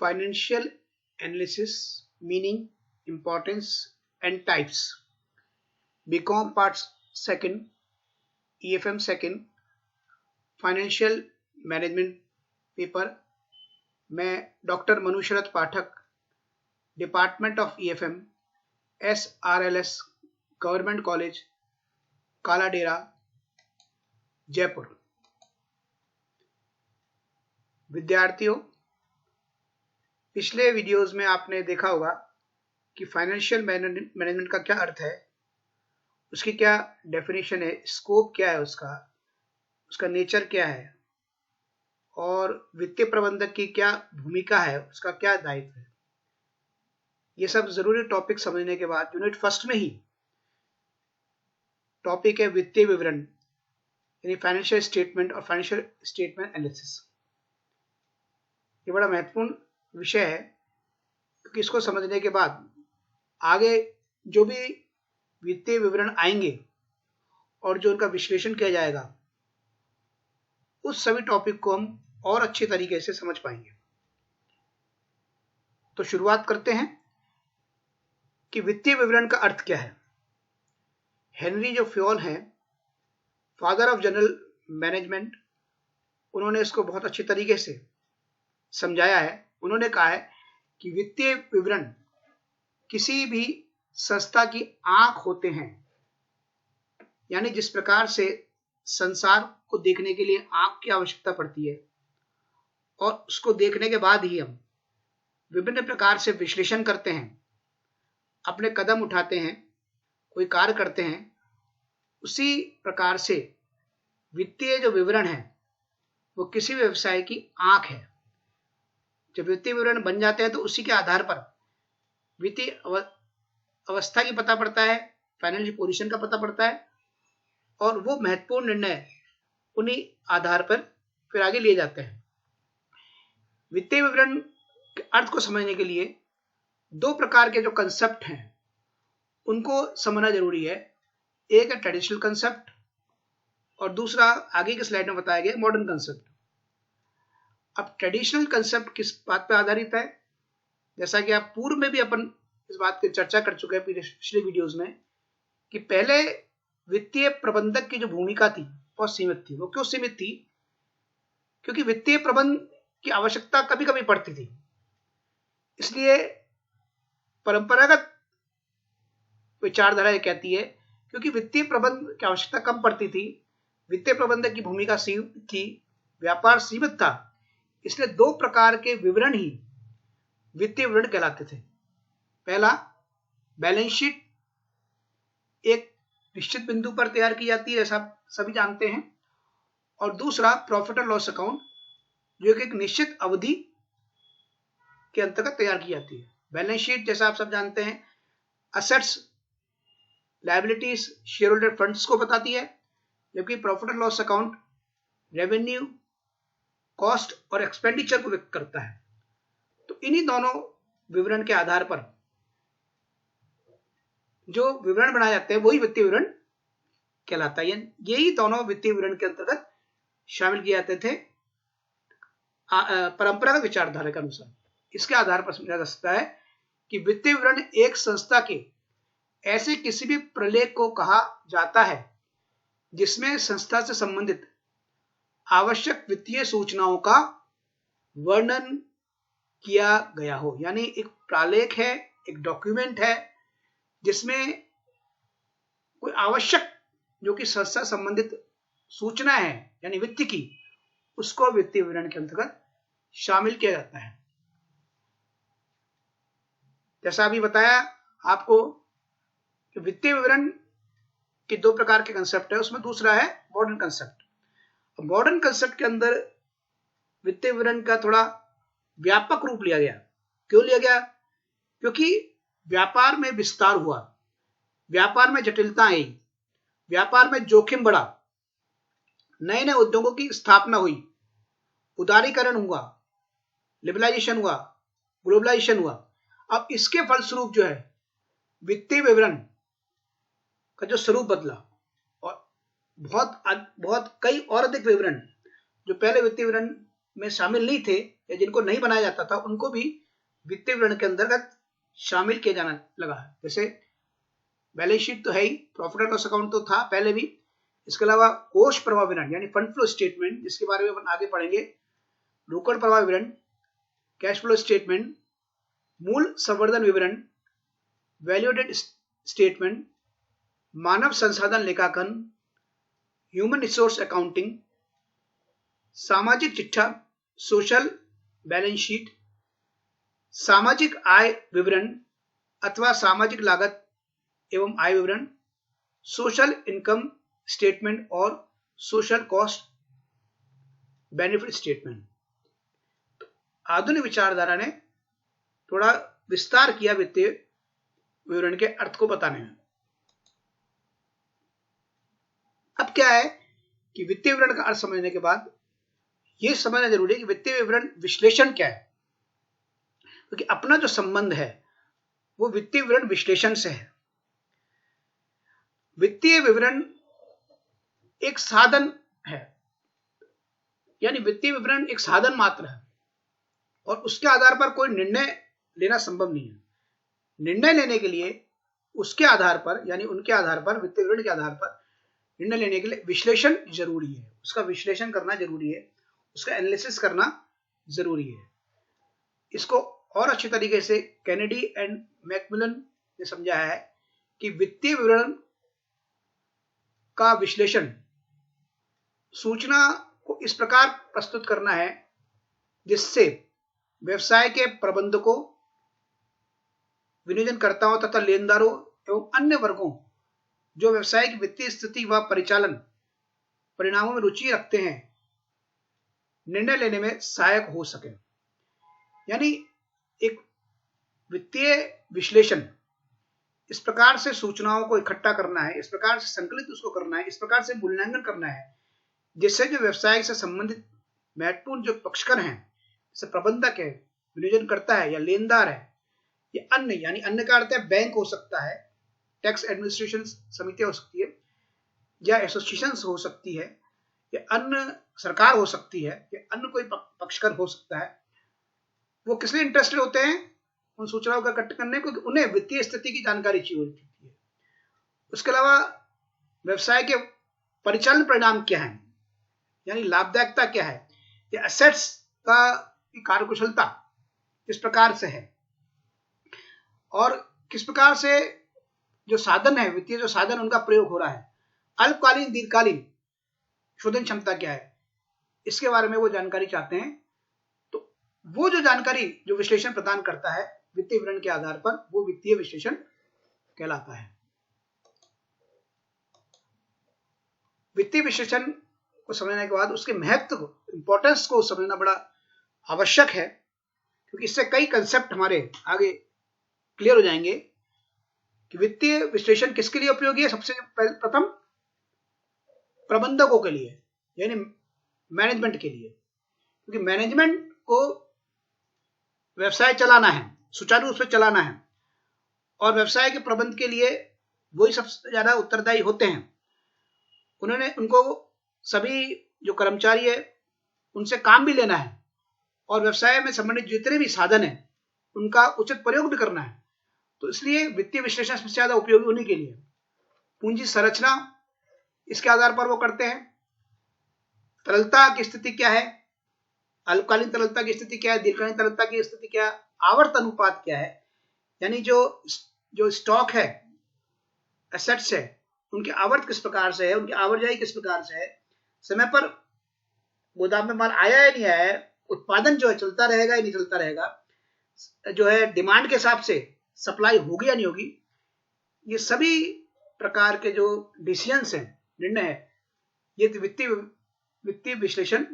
Financial analysis meaning, importance and types, BCom part second, EFM second, financial management paper. मैं doctor Manu Sharad Pathak, department of EFM, SRLS government college, Kala Dera, Jaipur. विद्यार्थियों, पिछले videos में आपने देखा होगा कि फाइनेंशियल मैनेजमेंट का क्या अर्थ है, उसकी क्या डेफिनेशन है, स्कोप क्या है उसका नेचर क्या है, और वित्तीय प्रबंधक की क्या भूमिका है, उसका क्या दायित्व है। ये सब जरूरी टॉपिक समझने के बाद यूनिट फर्स्ट में ही टॉपिक है वित्तीय विवरण, यानी फाइनेंशियल स्टेटमेंट और फाइनेंशियल स्टेटमेंट एनालिसिस। ये बड़ा महत्वपूर्ण विषय है क्योंकि इसको समझने के बाद आगे जो भी वित्तीय विवरण आएंगे और जो उनका विश्लेषण किया जाएगा, उस सभी टॉपिक को हम और अच्छे तरीके से समझ पाएंगे। तो शुरुआत करते हैं कि वित्तीय विवरण का अर्थ क्या है। हेनरी जो फ्योल हैं, फादर ऑफ जनरल मैनेजमेंट, उन्होंने इसको बहुत अच्छे तरीके से समझाया है। उन्होंने कहा है कि वित्तीय विवरण किसी भी संस्था की आंख होते हैं, यानी जिस प्रकार से संसार को देखने के लिए आंख की आवश्यकता पड़ती है और उसको देखने के बाद ही हम विभिन्न प्रकार से विश्लेषण करते हैं, अपने कदम उठाते हैं, कोई कार्य करते हैं, उसी प्रकार से वित्तीय जो विवरण है वो किसी व्यवसाय की आंख है। जब वित्तीय विवरण बन जाते हैं तो उसी के आधार पर वित्तीय अवस्था की पता पड़ता है, फाइनेंशियल पोजीशन का पता पड़ता है, और वो महत्वपूर्ण निर्णय उन्हीं आधार पर फिर आगे लिए जाते हैं। वित्तीय विवरण के अर्थ को समझने के लिए दो प्रकार के जो कंसेप्ट हैं उनको समझना जरूरी है। एक है ट्रेडिशनल कंसेप्ट और दूसरा आगे के स्लाइड में बताया गया मॉडर्न कंसेप्ट। अब ट्रेडिशनल कंसेप्ट किस बात पर आधारित है, जैसा कि आप पूर्व में भी अपन इस बात की चर्चा कर चुके हैं पिछले वीडियोस में, कि पहले वित्तीय प्रबंधक की जो भूमिका थी बहुत सीमित थी। वो क्यों सीमित थी? क्योंकि वित्तीय प्रबंध की आवश्यकता कभी कभी पड़ती थी, इसलिए परंपरागत विचारधारा ये कहती है क्योंकि वित्तीय प्रबंध की आवश्यकता कम पड़ती थी, वित्तीय प्रबंधक की भूमिका सीमित थी, व्यापार सीमित था, इसलिए दो प्रकार के विवरण ही वित्तीय विवरण कहलाते थे। पहला, बैलेंस शीट एक निश्चित बिंदु पर तैयार की जाती है, जैसा सभी जानते हैं, और दूसरा प्रॉफिट और लॉस अकाउंट जो एक निश्चित अवधि के अंतर्गत तैयार की जाती है। बैलेंस शीट जैसा आप सब जानते हैं assets, liabilities, share holder funds को बताती है, जबकि प्रॉफिट और लॉस अकाउंट रेवेन्यू, कॉस्ट और एक्सपेंडिचर को व्यक्त करता है। तो इन्हीं दोनों विवरण के आधार पर जो विवरण बनाए जाते हैं वही वित्तीय विवरण कहलाता है। यही दोनों वित्तीय विवरण के अंतर्गत शामिल किए जाते थे परंपरागत विचारधारा के अनुसार। इसके आधार पर समझा जा सकता है कि वित्तीय विवरण एक संस्था के ऐसे किसी भी प्रलेख को कहा जाता है जिसमें संस्था से संबंधित आवश्यक वित्तीय सूचनाओं का वर्णन किया गया हो। यानी एक प्रालेख है, एक डॉक्यूमेंट है जिसमें कोई आवश्यक जो कि संस्था संबंधित सूचना है यानी वित्त की, उसको वित्तीय विवरण के अंतर्गत शामिल किया जाता है। जैसा अभी बताया आपको कि वित्तीय विवरण के दो प्रकार के कंसेप्ट है, उसमें दूसरा है मॉडर्न कंसेप्ट। मॉडर्न कंसेप्ट के अंदर वित्तीय विवरण का थोड़ा व्यापक रूप लिया गया। क्यों लिया गया? क्योंकि व्यापार में विस्तार हुआ, व्यापार में जटिलता आई, व्यापार में जोखिम बढ़ा, नए नए उद्योगों की स्थापना हुई, उदारीकरण हुआ, लिबरलाइजेशन हुआ, ग्लोबलाइजेशन हुआ। अब इसके फलस्वरूप जो है वित्तीय विवरण का जो स्वरूप बदला और बहुत कई और अधिक विवरण जो पहले वित्तीय विवरण में शामिल नहीं थे या जिनको नहीं बनाया जाता था उनको भी वित्तीय विवरण के अंतर्गत शामिल किया जाना लगा। जैसे बैलेंस शीट तो है ही, प्रॉफिट एंड लॉस अकाउंट तो था पहले भी, इसके अलावा कोष प्रवाह विवरण यानी फंड फ्लो स्टेटमेंट, जिसके बारे में अपन आगे पढ़ेंगे, रोकड़ प्रवाह विवरण, कैश फ्लो स्टेटमेंट, मूल संवर्धन विवरण, वैल्यू एडेड स्टेटमेंट, मानव संसाधन लेखांकन, ह्यूमन रिसोर्स अकाउंटिंग, सामाजिक चिट्ठा, सोशल बैलेंस शीट, सामाजिक आय विवरण अथवा सामाजिक लागत एवं आय विवरण, सोशल इनकम स्टेटमेंट और सोशल कॉस्ट बेनिफिट स्टेटमेंट। तो आधुनिक विचारधारा ने थोड़ा विस्तार किया वित्तीय विवरण के अर्थ को बताने में। अब क्या है कि वित्तीय विवरण का अर्थ समझने के बाद यह समझना जरूरी है कि वित्तीय विवरण विश्लेषण क्या है, क्योंकि अपना जो संबंध है वो वित्तीय विवरण विश्लेषण से है। वित्तीय विवरण एक साधन है, यानी वित्तीय विवरण एक साधन मात्र है और उसके आधार पर कोई निर्णय लेना संभव नहीं है। निर्णय लेने के लिए उसके आधार पर यानी उनके आधार पर, वित्तीय विवरण के आधार पर निर्णय लेने के लिए विश्लेषण जरूरी है, उसका विश्लेषण करना जरूरी है, उसका एनालिसिस करना जरूरी है। इसको और अच्छी तरीके से कैनेडी एंड मैकमिलन ने समझाया है कि वित्तीय विवरण का विश्लेषण सूचना को इस प्रकार प्रस्तुत करना है जिससे व्यवसाय के प्रबंधकों, विनियोजनकर्ताओं तथा लेनदारों एवं अन्य वर्गों जो व्यवसाय की वित्तीय स्थिति व परिचालन परिणामों में रुचि रखते हैं, निर्णय लेने में सहायक हो सके। यानी एक वित्तीय विश्लेषण इस प्रकार से सूचनाओं को इकट्ठा करना है, इस प्रकार से संकलित उसको करना है, इस प्रकार से मूल्यांकन करना है जिससे जो व्यवसाय से संबंधित महत्वपूर्ण जो पक्षकर हैं, जैसे प्रबंधक है, विनियोजनकर्ता है या लेनदार है, या अन्य, यानी अन्य का अर्थ है बैंक हो सकता है, टैक्स एडमिनिस्ट्रेशन समितियां हो सकती है, या एसोसिएशन हो सकती है, या अन्य सरकार हो सकती है, या अन्य कोई पक्षकर हो सकता है, वो किस लिए इंटरेस्टेड होते हैं उन सूचनाओं का इकट्ठा करने को, उन्हें वित्तीय स्थिति की जानकारी चाहिए होती है। उसके अलावा व्यवसाय के परिचालन परिणाम क्या है, यानी लाभदायकता क्या है, या एसेट्स का कार्यकुशलता किस प्रकार से है, और किस प्रकार से जो साधन है, वित्तीय जो साधन उनका प्रयोग हो रहा है, अल्पकालीन दीर्घकालीन शोधन क्षमता क्या है, इसके बारे में वो जानकारी चाहते हैं। तो वो जो जानकारी जो विश्लेषण प्रदान करता है वित्तीय विवरण के आधार पर, वो वित्तीय विश्लेषण कहलाता है। वित्तीय विश्लेषण को समझने के बाद उसके महत्व को, इंपॉर्टेंस को समझना बड़ा आवश्यक है, क्योंकि इससे कई कंसेप्ट हमारे आगे क्लियर हो जाएंगे कि वित्तीय विश्लेषण किसके लिए उपयोगी है। सबसे प्रथम प्रबंधकों के लिए, यानी मैनेजमेंट के लिए, क्योंकि मैनेजमेंट को व्यवसाय चलाना है, सुचारू रूप से चलाना है, और व्यवसाय के प्रबंध के लिए वही सबसे ज्यादा उत्तरदायी होते हैं। उनको सभी जो कर्मचारी है उनसे काम भी लेना है, और व्यवसाय में संबंधित जितने भी साधन है उनका उचित प्रयोग भी करना है। तो इसलिए वित्तीय विश्लेषण सबसे ज्यादा उपयोगी होने के लिए पूंजी संरचना, इसके आधार पर वो करते हैं। तरलता की स्थिति क्या है, अल्पकालीन तरलता की स्थिति क्या है, दीर्घकालीन तरलता की स्थिति क्या है, आवर्त अनुपात क्या है, यानी जो स्टॉक है, एसेट्स है, उनकी आवर्त किस प्रकार से है, उनकी आवाजाही किस प्रकार से है, समय पर गोदाम में माल आया है नहीं आया है, उत्पादन जो है चलता रहेगा या नहीं चलता रहेगा, जो है डिमांड के हिसाब से सप्लाई होगी या नहीं होगी, ये सभी प्रकार के जो डिसीजंस हैं, निर्णय है, ये वित्तीय विश्लेषण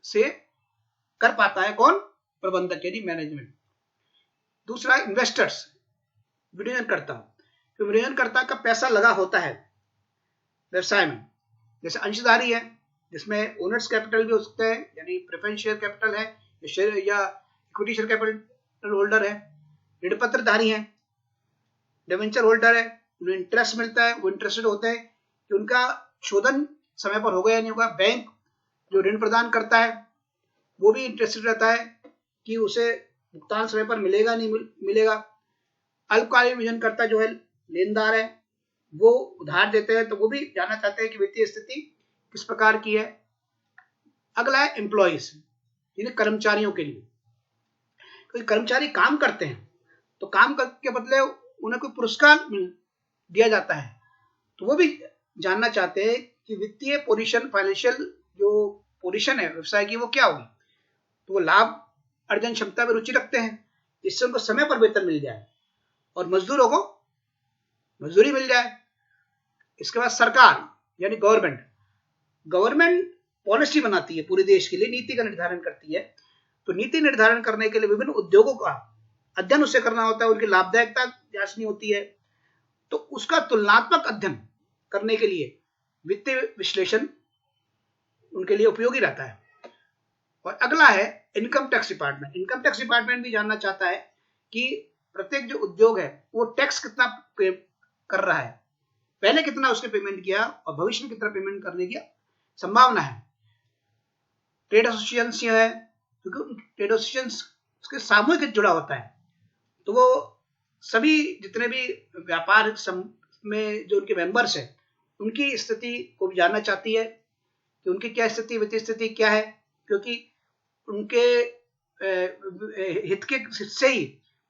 से कर पाता है कौन, प्रबंधक यानी मैनेजमेंट। दूसरा इन्वेस्टर्स, विनियोजनकर्ता। तो विनियोजनकर्ता का पैसा लगा होता है व्यवसाय में, जैसे अंशधारी है जिसमें ओनर्स कैपिटल भी हो सकता है, यानी प्रेफरेंस शेयर कैपिटल है, या इक्विटी शेयर कैपिटल होल्डर है, ऋणपत्रधारी है, डिवेंचर होल्डर है, उन्हें इंटरेस्ट मिलता है, वो इंटरेस्टेड होते हैं कि उनका शोधन समय पर होगा या नहीं होगा, बैंक जो ऋण प्रदान करता है, वो भी इंटरेस्टेड रहता है कि उसे भुगतान समय पर मिलेगा नहीं मिलेगा। अल्पकालीन विजनकर्ता जो है लेनदार है, वो उधार देते हैं, तो वो भी जानना चाहते हैं कि वित्तीय स्थिति किस प्रकार की है। अगला है एम्प्लॉइज, यानी कर्मचारियों के लिए। क्योंकि कर्मचारी काम करते हैं तो काम के बदले उन्हें कोई पुरस्कार दिया जाता है, तो वो भी जानना चाहते हैं कि वित्तीय पोजीशन, फाइनेंशियल जो पोजीशन है व्यवसाय की, वो क्या होगी। तो वो लाभ अर्जन क्षमता में रुचि रखते हैं, जिससे उनको समय पर वेतन मिल जाए और मजदूरों को मजदूरी मिल जाए। इसके बाद सरकार यानी गवर्नमेंट पॉलिसी बनाती है पूरे देश के लिए, नीति का निर्धारण करती है। तो नीति निर्धारण करने के लिए विभिन्न उद्योगों का अध्ययन उससे करना होता है, उनकी लाभदायकता जांचनी होती है। तो उसका तुलनात्मक अध्ययन करने के लिए वित्तीय विश्लेषण उनके लिए उपयोगी रहता है। और अगला है income tax department. Income tax department भी जानना चाहता है कि प्रत्येक जो उद्योग है वो टैक्स कितना पे कर रहा है, पहले कितना उसने पेमेंट किया और भविष्य में कितना पेमेंट करने की संभावना है। ट्रेड एसोसिएशन है, क्योंकि ट्रेड एसोसिएशन उसके सामूहिक जुड़ा होता है, तो वो सभी जितने भी व्यापार में जो उनके मेंबर्स हैं उनकी स्थिति को भी जानना चाहती है कि उनकी क्या स्थिति, वित्तीय स्थिति क्या है, क्योंकि उनके हित के से ही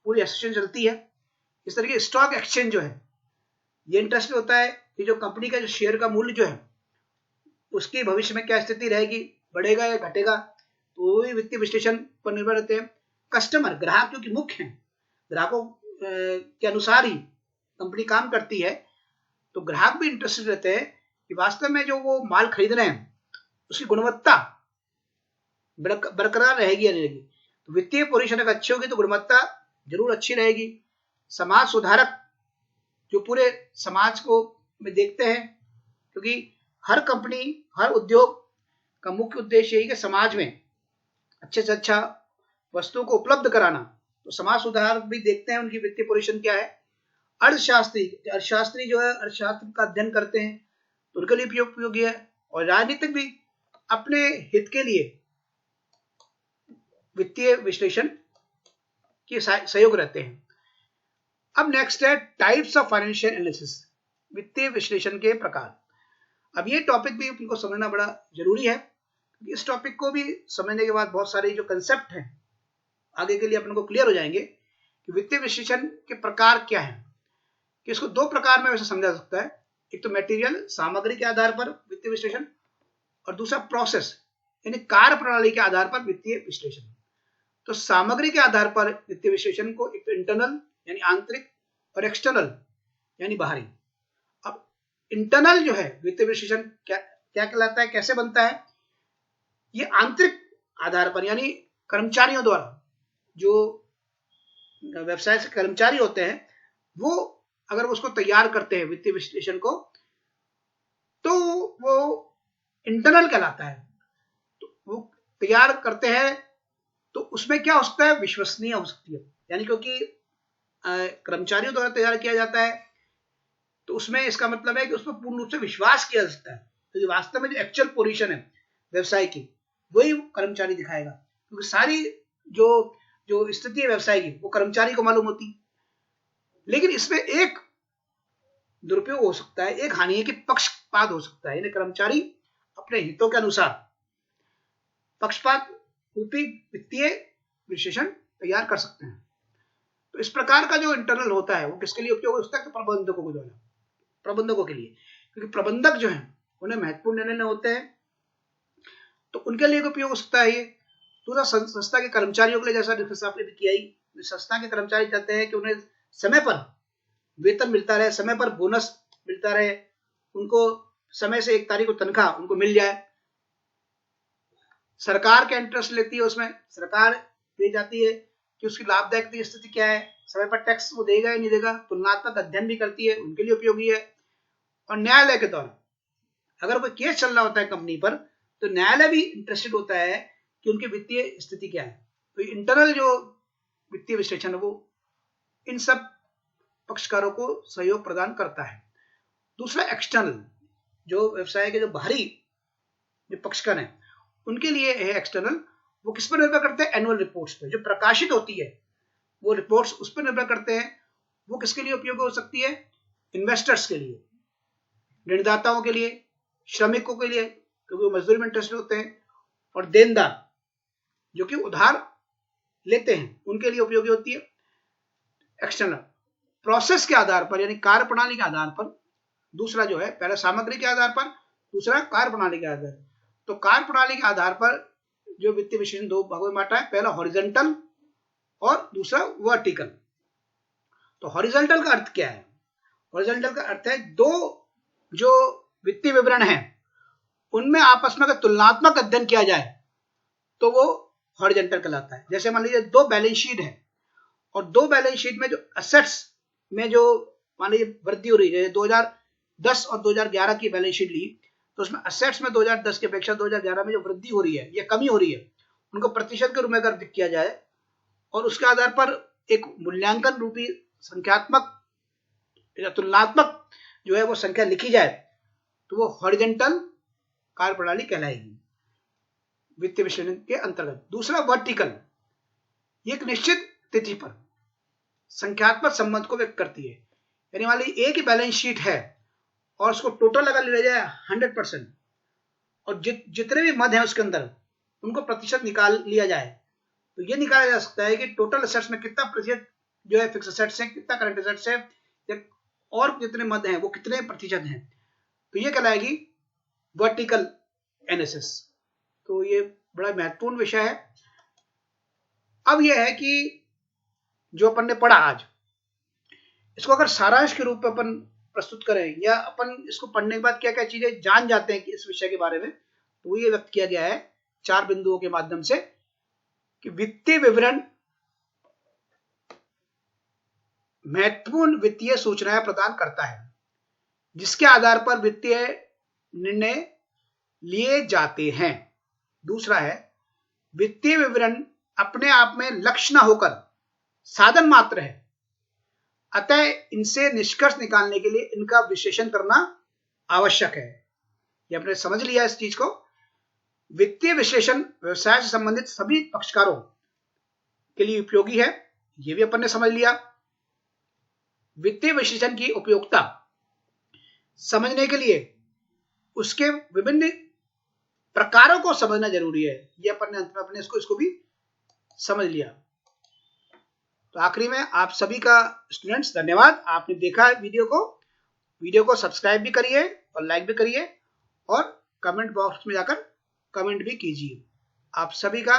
पूरी एसोसिएशन चलती है। इस तरीके स्टॉक एक्सचेंज जो है ये इंटरेस्ट होता है कि जो कंपनी का जो शेयर का मूल्य जो है उसकी भविष्य में क्या स्थिति रहेगी, बढ़ेगा या घटेगा, तो वो भी वित्तीय विश्लेषण पर निर्भर रहते हैं। कस्टमर, ग्राहक जो कि मुख्य हैं, ग्राहकों के अनुसार ही कंपनी काम करती है, तो ग्राहक भी इंटरेस्टेड रहते हैं कि वास्तव में जो वो माल खरीद रहे हैं उसकी गुणवत्ता बरकरार रहेगी या नहीं रहेगी। तो वित्तीय पोजीशन अगर अच्छी होगी तो गुणवत्ता जरूर अच्छी रहेगी। समाज सुधारक जो पूरे समाज को में देखते हैं, क्योंकि हर कंपनी, हर उद्योग का मुख्य उद्देश्य यही कि समाज में अच्छे से अच्छा वस्तुओं को उपलब्ध कराना। तो समाज सुधारक भी देखते हैं उनकी वित्तीय पोजीशन क्या है। अर्थशास्त्री जो है अर्थशास्त्र का अध्ययन करते हैं, तो उनके लिए उपयोगी है। और राजनीतिक भी अपने हित के लिए वित्तीय विश्लेषण के सहयोग रहते हैं। अब नेक्स्ट है टाइप्स ऑफ फाइनेंशियल एनालिसिस, वित्तीय विश्लेषण के प्रकार। अब ये टॉपिक भी उनको समझना बड़ा जरूरी है। इस टॉपिक को भी समझने के बाद बहुत सारे जो कंसेप्ट हैं आगे के लिए अपन को क्लियर हो जाएंगे कि वित्तीय विश्लेषण के प्रकार क्या है। कि इसको दो प्रकार में वैसे समझा सकता है, एक तो मटेरियल, सामग्री के आधार पर वित्तीय विश्लेषण, और दूसरा प्रोसेस यानी कार्य प्रणाली के आधार पर वित्तीय विश्लेषण। तो सामग्री के आधार पर वित्तीय विश्लेषण को एक तो इंटरनल यानी आंतरिक और एक्सटर्नल यानी बाहरी। अब इंटरनल जो है वित्तीय विश्लेषण क्या कहलाता है, कैसे बनता है, ये आंतरिक आधार पर यानी कर्मचारियों द्वारा, जो व्यवसाय से कर्मचारी होते हैं वो अगर उसको तैयार करते हैं वित्तीय विश्लेषण को, तो वो इंटरनल कहलाता है। तो वो तैयार करते हैं तो उसमें क्या हो सकता है, विश्वसनीय हो सकती है, यानी क्योंकि कर्मचारियों द्वारा तैयार किया जाता है तो उसमें इसका मतलब है कि उसमें पूर्ण रूप से विश्वास किया जा सकता है। तो वास्तव में जो एक्चुअल पोजीशन है व्यवसाय की वही कर्मचारी दिखाएगा, क्योंकि सारी जो स्थिति है व्यवसाय की वो कर्मचारी को मालूम होती। लेकिन इसमें एक दुरुपयोग हो सकता है, एक हानि है कि पक्षपात हो सकता है, यानी कर्मचारी अपने हितों के अनुसार पक्षपात रूपी वित्तीय विश्लेषण तैयार कर सकते हैं। तो इस प्रकार का जो इंटरनल होता है वो किसके लिए उपयोग हो सकता है, तो प्रबंधकों के लिए, क्योंकि प्रबंधक जो है उन्हें महत्वपूर्ण निर्णय होते हैं, तो उनके लिए उपयोग हो सकता है ये। दूसरा संस्था के कर्मचारियों के लिए, जैसा डिस्कस आपने भी किया ही, संस्था के कर्मचारी चाहते हैं कि उन्हें समय पर वेतन मिलता रहे, समय पर बोनस मिलता रहे, उनको समय से 1 तारीख को तनख्वाह उनको मिल जाए। सरकार का इंटरेस्ट लेती है उसमें, सरकार दे जाती है कि उसकी लाभदायक स्थिति क्या है, समय पर टैक्स वो देगा या नहीं देगा, तुलनात्मक अध्ययन भी करती है, उनके लिए उपयोगी है। और न्यायालय के द्वारा अगर कोई केस चल रहा होता है कंपनी पर, तो न्यायालय भी इंटरेस्टेड होता है कि उनकी वित्तीय स्थिति क्या है। तो इंटरनल जो वित्तीय विश्लेषण है वो इन सब पक्षकारों को सहयोग प्रदान करता है। दूसरा एक्सटर्नल, जो व्यवसाय के जो बाहरी जो पक्षकार हैं उनके लिए है एक्सटर्नल, वो किस पर निर्भर करते हैं? एनुअल रिपोर्ट्स पे जो प्रकाशित होती है, वो रिपोर्ट्स उस पर निर्भर करते हैं। वो किसके लिए उपयोगी हो सकती है? इन्वेस्टर्स के लिए, ऋणदाताओं के लिए, श्रमिकों के लिए क्योंकि वो मजदूरी में इंटरेस्टेड होते हैं, और देनदार जो कि उधार लेते हैं उनके लिए उपयोगी होती है। एक्सटर्नल प्रोसेस के आधार पर यानी कार्य प्रणाली के आधार पर, दूसरा जो है पहला सामग्री के आधार पर, दूसरा कार्य प्रणाली के आधार पर। तो कार्य प्रणाली के आधार पर जो वित्तीय विश्लेषण दो भागों में बांटा है, पहला हॉरिजॉन्टल और दूसरा वर्टिकल। तो हॉरिजॉन्टल का अर्थ क्या है? हॉरिजॉन्टल का अर्थ है दो जो वित्तीय विवरण है उनमें आपस में अगर तुलनात्मक अध्ययन किया जाए तो वो हॉरिजॉन्टल कहलाता है। जैसे मान लीजिए दो बैलेंस शीट है और दो बैलेंस शीट में जो एसेट्स में जो मान लीजिए वृद्धि हो रही है, 2010 और 2011 की बैलेंस शीट ली तो उसमें एसेट्स में 2010 की अपेक्षा 2011 में जो वृद्धि हो रही है या कमी हो रही है, उनको प्रतिशत के रूप में अगर किया जाए और उसके आधार पर एक मूल्यांकन रूपी संख्यात्मक या तुलनात्मक जो है वो संख्या लिखी जाए तो वो हॉरिजॉन्टल कार्य प्रणाली कहलाएगी वित्तीय विश्लेषण के अंतर्गत। दूसरा वर्टिकल, ये एक निश्चित तिथि पर संख्यात्मक संबंध को व्यक्त करती है। यानी मान लीजिए एक ही बैलेंस शीट है और उसको टोटल अगर लिया जाए 100% और जितने भी मद हैं उसके अंदर उनको प्रतिशत निकाल लिया जाए तो ये निकाला जा सकता है कि टोटल एसेट्स में कितना प्रतिशत जो है फिक्स एसेट्स है, कितना करंट एसेट्स है और जितने मद हैं वो कितने प्रतिशत हैं। तो ये कहलाएगी वर्टिकल एनालिसिस। तो ये बड़ा महत्वपूर्ण विषय है। अब यह है कि जो अपन ने पढ़ा आज, इसको अगर सारांश के रूप में अपन प्रस्तुत करें या अपन इसको पढ़ने के बाद क्या क्या चीजें जान जाते हैं कि इस विषय के बारे में, तो ये व्यक्त किया गया है 4 बिंदुओं के माध्यम से कि वित्तीय विवरण महत्वपूर्ण वित्तीय सूचनाएं प्रदान करता है जिसके आधार पर वित्तीय निर्णय लिए जाते हैं। दूसरा है वित्तीय विवरण अपने आप में लक्ष्य न होकर साधन मात्र है, अतः इनसे निष्कर्ष निकालने के लिए इनका विश्लेषण करना आवश्यक है। ये आपने समझ लिया इस चीज को। वित्तीय विश्लेषण व्यवसाय से संबंधित सभी पक्षकारों के लिए उपयोगी है, ये भी अपन ने समझ लिया। वित्तीय विश्लेषण की उपयोगिता समझने के लिए उसके विभिन्न प्रकारों को समझना जरूरी है, ये अपन ने अंत में अपने इसको भी समझ लिया। तो आखिरी में आप सभी का स्टूडेंट्स धन्यवाद। आपने देखा वीडियो को सब्सक्राइब भी करिए और लाइक भी करिए और कमेंट बॉक्स में जाकर कमेंट भी कीजिए। आप सभी का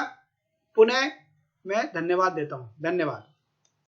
पुनः मैं धन्यवाद देता हूं। धन्यवाद।